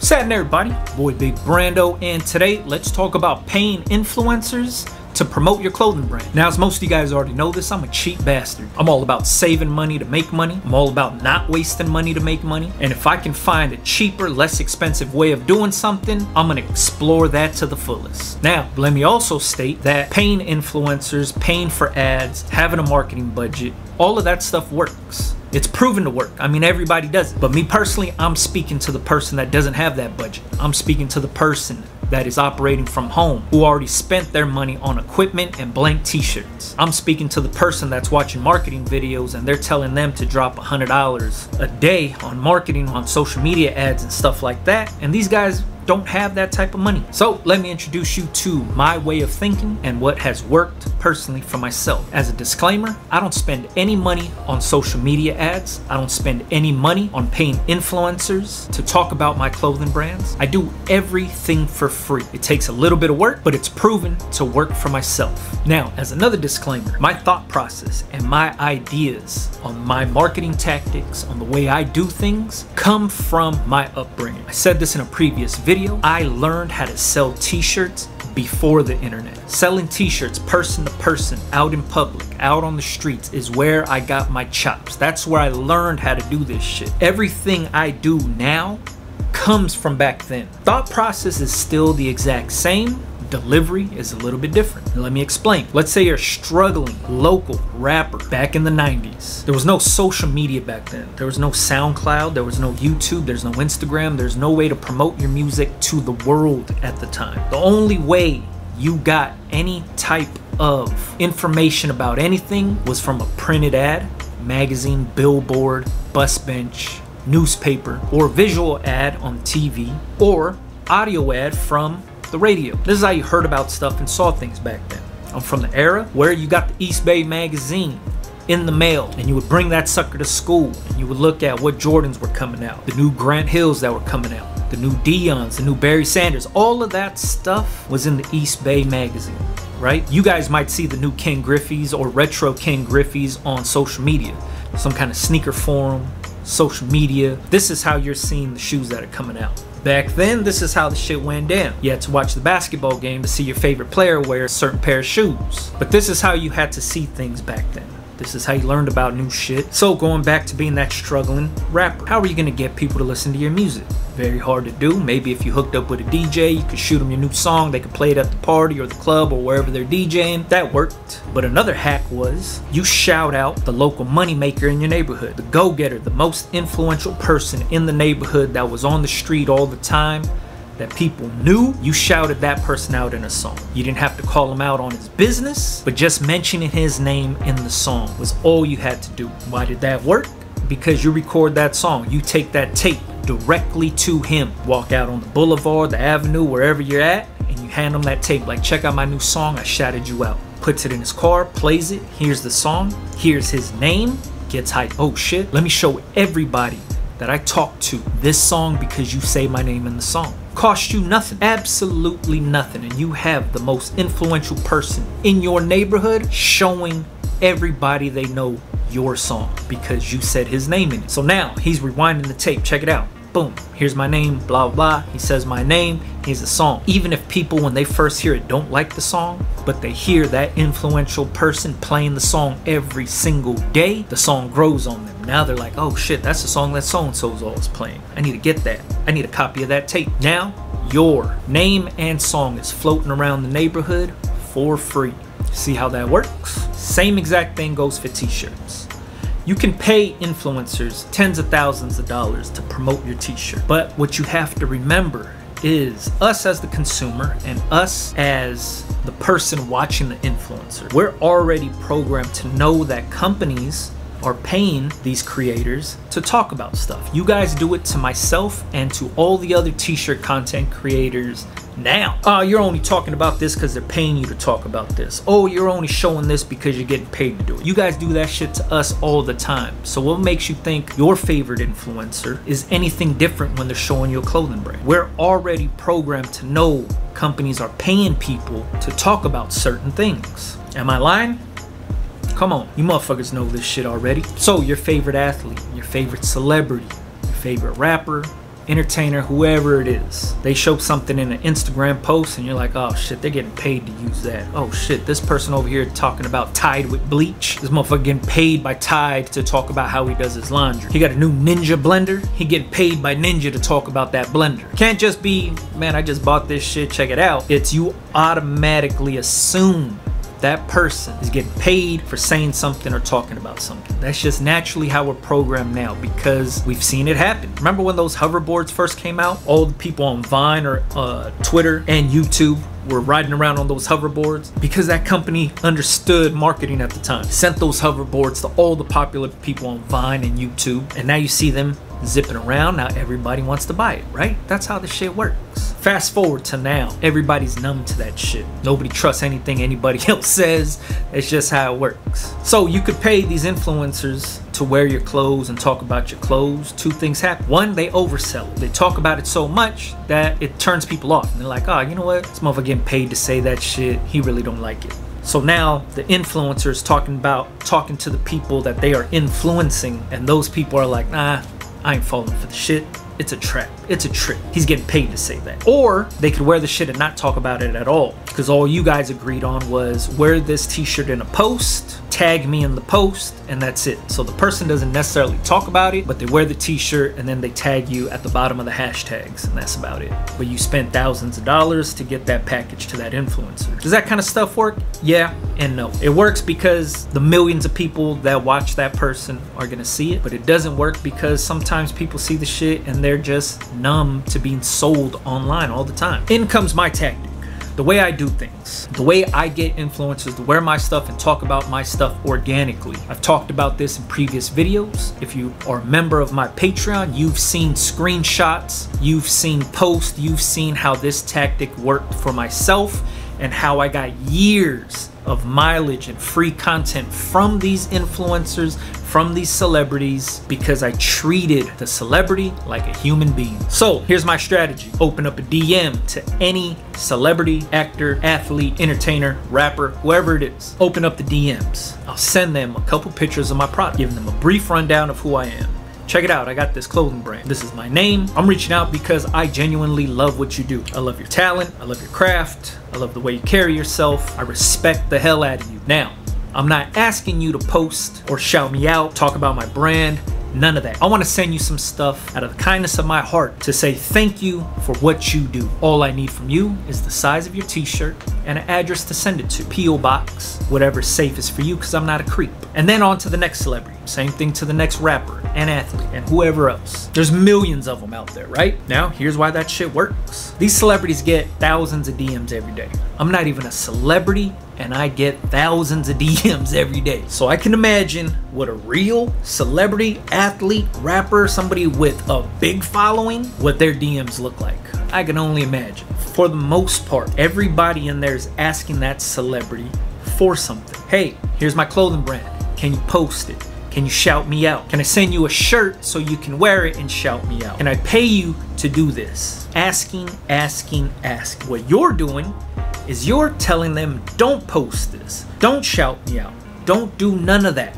What's happening, everybody? Boy Big Brando, and today let's talk about paying influencers to promote your clothing brand. Now, as most of you guys already know this, I'm a cheap bastard. I'm all about saving money to make money. I'm all about not wasting money to make money. And if I can find a cheaper, less expensive way of doing something, I'm gonna explore that to the fullest. Now, let me also state that paying influencers, paying for ads, having a marketing budget, all of that stuff works. It's proven to work. I mean, everybody does it. But me personally, I'm speaking to the person that doesn't have that budget. I'm speaking to the person that is operating from home, who already spent their money on equipment and blank t-shirts. I'm speaking to the person that's watching marketing videos and they're telling them to drop $100 a day on marketing, on social media ads and stuff like that. And these guys don't have that type of money. So let me introduce you to my way of thinking and what has worked personally for myself. As a disclaimer, I don't spend any money on social media ads. I don't spend any money on paying influencers to talk about my clothing brands. I do everything for free. It takes a little bit of work, but it's proven to work for myself. Now, as another disclaimer, my thought process and my ideas on my marketing tactics, on the way I do things, come from my upbringing. I said this in a previous video. I learned how to sell t-shirts before the internet. Selling t-shirts person to person, out in public, out on the streets is where I got my chops. That's where I learned how to do this shit. Everything I do now comes from back then. Thought process is still the exact same. Delivery is a little bit different. Let me explain. Let's say you're a struggling local rapper back in the 90s. There was no social media back then. There was no SoundCloud. There was no YouTube. There's no Instagram. There's no way to promote your music to the world at the time. The only way you got any type of information about anything was from a printed ad, magazine, billboard, bus bench, newspaper, or visual ad on TV, or audio ad from the radio. This is how you heard about stuff and saw things back then. I'm from the era where you got the East Bay magazine in the mail and you would bring that sucker to school and you would look at what Jordans were coming out, the new Grant Hills that were coming out, the new Deons, the new Barry Sanders. All of that stuff was in the East Bay magazine, right? You guys might see the new Ken Griffey's or retro Ken Griffey's on social media, some kind of sneaker forum, social media. This is how you're seeing the shoes that are coming out. Back then, this is how the shit went down. You had to watch the basketball game to see your favorite player wear a certain pair of shoes. But this is how you had to see things back then. This is how you learned about new shit. So going back to being that struggling rapper, how are you gonna get people to listen to your music? Very hard to do. Maybe if you hooked up with a DJ, you could shoot them your new song, they could play it at the party or the club or wherever they're DJing. That worked. But another hack was you shout out the local moneymaker in your neighborhood, the go-getter, the most influential person in the neighborhood that was on the street all the time, that people knew. You shouted that person out in a song. You didn't have to call him out on his business, but just mentioning his name in the song was all you had to do. Why did that work? Because you record that song, you take that tape directly to him, walk out on the boulevard, the avenue, wherever you're at, and you hand him that tape like, check out my new song, I shouted you out. Puts it in his car, plays it, here's the song, here's his name, gets hyped. Oh shit, let me show everybody that I talked to this song because you say my name in the song. Cost you nothing, absolutely nothing, and you have the most influential person in your neighborhood showing everybody they know your song because you said his name in it. So now he's rewinding the tape, check it out. Boom, here's my name, blah, blah. He says my name, here's the song. Even if people, when they first hear it, don't like the song, but they hear that influential person playing the song every single day, the song grows on them. Now they're like, oh shit, that's the song that so-and-so's always playing. I need to get that. I need a copy of that tape. Now, your name and song is floating around the neighborhood for free. See how that works? Same exact thing goes for t-shirts. You can pay influencers tens of thousands of dollars to promote your t-shirt. But what you have to remember is us as the consumer and us as the person watching the influencer, we're already programmed to know that companies are paying these creators to talk about stuff. You guys do it to myself and to all the other t-shirt content creators now. Oh, you're only talking about this because they're paying you to talk about this. Oh, you're only showing this because you're getting paid to do it. You guys do that shit to us all the time. So what makes you think your favorite influencer is anything different when they're showing your clothing brand? We're already programmed to know companies are paying people to talk about certain things. Am I lying? Come on, you motherfuckers know this shit already. So your favorite athlete, your favorite celebrity, your favorite rapper, entertainer, whoever it is, they show something in an Instagram post and you're like, oh shit, they're getting paid to use that. Oh shit, this person over here talking about Tide with bleach. This motherfucker getting paid by Tide to talk about how he does his laundry. He got a new Ninja blender. He getting paid by Ninja to talk about that blender. Can't just be, man, I just bought this shit, check it out. It's you automatically assume that person is getting paid for saying something or talking about something. That's just naturally how we're programmed now because we've seen it happen. Remember when those hoverboards first came out? All the people on Vine or Twitter and YouTube were riding around on those hoverboards because that company understood marketing at the time. Sent those hoverboards to all the popular people on Vine and YouTube, and now you see them zipping around. Now everybody wants to buy it, right? That's how this shit works. Fast forward to now, everybody's numb to that shit. Nobody trusts anything anybody else says. It's just how it works. So you could pay these influencers to wear your clothes and talk about your clothes. Two things happen. One, they oversell it. They talk about it so much that it turns people off. And they're like, oh, you know what? This motherfucker getting paid to say that shit. He really don't like it. So now the influencers talking to the people that they are influencing, and those people are like, nah, I ain't falling for the shit. It's a trap. It's a trick. He's getting paid to say that. Or they could wear the shit and not talk about it at all. Because all you guys agreed on was wear this t-shirt in a post, tag me in the post, and that's it. So the person doesn't necessarily talk about it, but they wear the t-shirt and then they tag you at the bottom of the hashtags, and that's about it. But you spent thousands of dollars to get that package to that influencer. Does that kind of stuff work? Yeah and no. It works because the millions of people that watch that person are gonna see it, but it doesn't work because sometimes people see the shit and they're just numb to being sold online all the time. In comes my tactic. The way I do things, the way I get influencers to wear my stuff and talk about my stuff organically. I've talked about this in previous videos. If you are a member of my Patreon, you've seen screenshots, you've seen posts, you've seen how this tactic worked for myself and how I got years of mileage and free content from these influencers, from these celebrities, because I treated the celebrity like a human being. So here's my strategy. Open up a DM to any celebrity, actor, athlete, entertainer, rapper, whoever it is. Open up the DMs. I'll send them a couple pictures of my product, giving them a brief rundown of who I am. Check it out, I got this clothing brand. This is my name. I'm reaching out because I genuinely love what you do. I love your talent, I love your craft, I love the way you carry yourself. I respect the hell out of you. Now, I'm not asking you to post or shout me out, talk about my brand, none of that. I want to send you some stuff out of the kindness of my heart to say thank you for what you do. All I need from you is the size of your t-shirt and an address to send it to. P.O. Box, whatever's safest for you, because I'm not a creep. And then on to the next celebrity. Same thing to the next rapper and athlete and whoever else. There's millions of them out there, right? Now, here's why that shit works. These celebrities get thousands of DMs every day. I'm not even a celebrity and I get thousands of DMs every day. So I can imagine what a real celebrity, athlete, rapper, somebody with a big following, what their DMs look like. I can only imagine. For the most part, everybody in there is asking that celebrity for something. Hey, here's my clothing brand. Can you post it? Can you shout me out? Can I send you a shirt so you can wear it and shout me out? Can I pay you to do this? Asking, asking, asking. What you're doing is you're telling them, don't post this. Don't shout me out. Don't do none of that.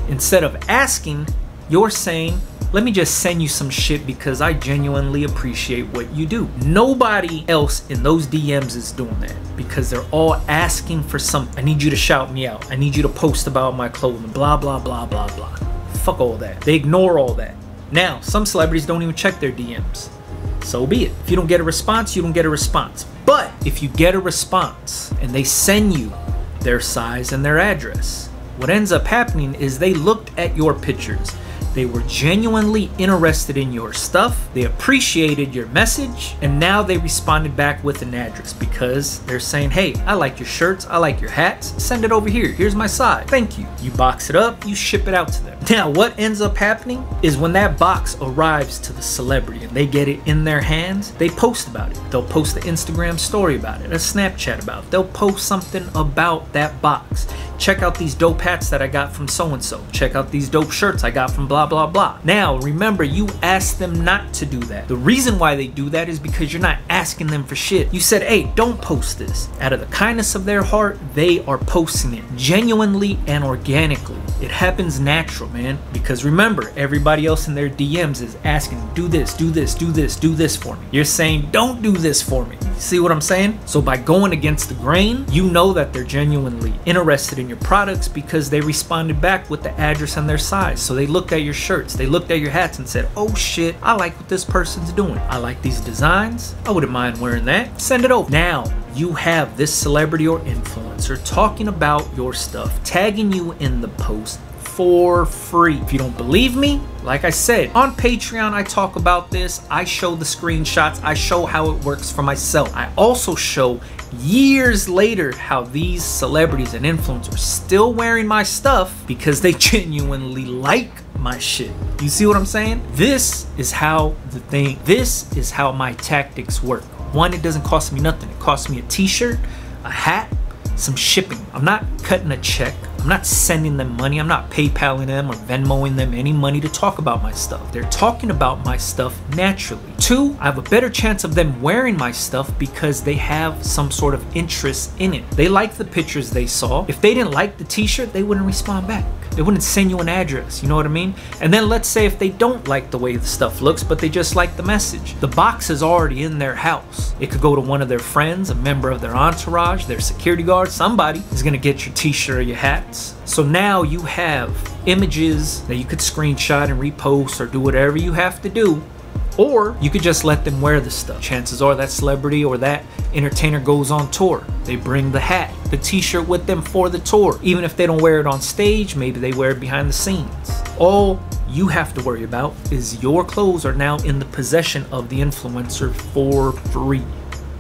Instead of asking, you're saying, let me just send you some shit because I genuinely appreciate what you do. Nobody else in those DMs is doing that because they're all asking for something. I need you to shout me out. I need you to post about my clothing, blah, blah, blah, blah, blah. Fuck all that. They ignore all that. Now, some celebrities don't even check their DMs. So be it. If you don't get a response, you don't get a response. But if you get a response and they send you their size and their address, what ends up happening is they looked at your pictures. They were genuinely interested in your stuff. They appreciated your message. And now they responded back with an address because they're saying, hey, I like your shirts. I like your hats. Send it over here. Here's my size. Thank you. You box it up. You ship it out to them. Now, what ends up happening is when that box arrives to the celebrity and they get it in their hands, they post about it. They'll post an Instagram story about it, a Snapchat about it. They'll post something about that box, check out these dope hats that I got from so-and-so. Check out these dope shirts I got from blah, blah, blah. Now, remember, you asked them not to do that. The reason why they do that is because you're not asking them for shit. You said, hey, don't post this. Out of the kindness of their heart, they are posting it genuinely and organically. It happens natural, man. Because remember, everybody else in their DMs is asking, do this, do this, do this, do this for me. You're saying, don't do this for me. See what I'm saying? So by going against the grain, you know that they're genuinely interested in your products because they responded back with the address and their size. So they looked at your shirts, they looked at your hats and said, oh shit, I like what this person's doing. I like these designs. I wouldn't mind wearing that. Send it over. Now, you have this celebrity or influencer talking about your stuff, tagging you in the post for free. If you don't believe me, like I said, on Patreon, I talk about this. I show the screenshots. I show how it works for myself. I also show years later how these celebrities and influencers are still wearing my stuff because they genuinely like my shit. You see what I'm saying? This is how my tactics work. One, it doesn't cost me nothing. It costs me a t-shirt, a hat, some shipping. I'm not cutting a check. I'm not sending them money. I'm not PayPaling them or Venmoing them any money to talk about my stuff. They're talking about my stuff naturally. Two, I have a better chance of them wearing my stuff because they have some sort of interest in it. They like the pictures they saw. If they didn't like the t-shirt, they wouldn't respond back. They wouldn't send you an address, you know what I mean? And then let's say if they don't like the way the stuff looks, but they just like the message. The box is already in their house. It could go to one of their friends, a member of their entourage, their security guard. Somebody is gonna get your t-shirt or your hats. So now you have images that you could screenshot and repost or do whatever you have to do. Or you could just let them wear the stuff. Chances are that celebrity or that entertainer goes on tour. They bring the hat, the t-shirt with them for the tour. Even if they don't wear it on stage, maybe they wear it behind the scenes. All you have to worry about is your clothes are now in the possession of the influencer for free.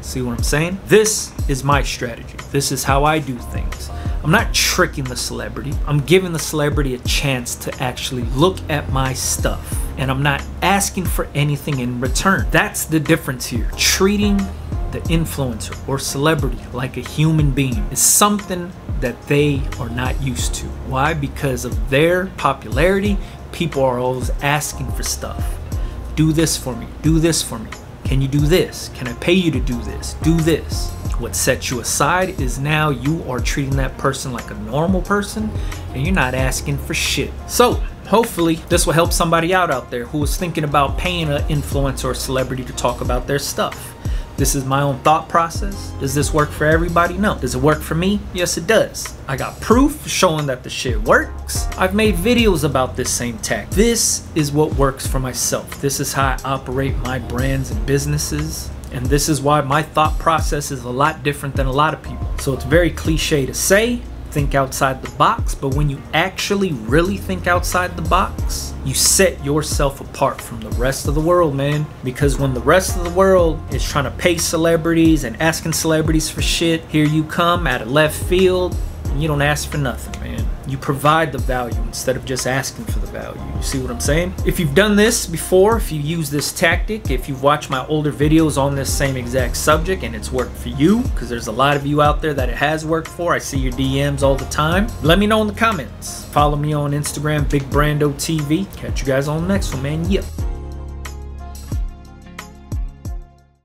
See what I'm saying? This is my strategy. This is how I do things. I'm not tricking the celebrity. I'm giving the celebrity a chance to actually look at my stuff. And I'm not asking for anything in return. That's the difference here. Treating the influencer or celebrity like a human being is something that they are not used to. Why? Because of their popularity, people are always asking for stuff. Do this for me. Do this for me. Can you do this? Can I pay you to do this? Do this. What sets you aside is now you are treating that person like a normal person and you're not asking for shit. So hopefully this will help somebody out there who is thinking about paying an influencer or celebrity to talk about their stuff. This is my own thought process. Does this work for everybody? No. Does it work for me? Yes, it does. I got proof showing that the shit works. I've made videos about this same tactic. This is what works for myself. This is how I operate my brands and businesses. And this is why my thought process is a lot different than a lot of people. So it's very cliche to say, think outside the box, but when you actually really think outside the box, you set yourself apart from the rest of the world, man. Because when the rest of the world is trying to pay celebrities and asking celebrities for shit, here you come out of left field and you don't ask for nothing, man. You provide the value instead of just asking for the value. You see what I'm saying? If you've done this before, if you use this tactic, if you've watched my older videos on this same exact subject and it's worked for you, because there's a lot of you out there that it has worked for. I see your DMs all the time. Let me know in the comments. Follow me on Instagram, BigBrandoTV. Catch you guys on the next one, man. Yep.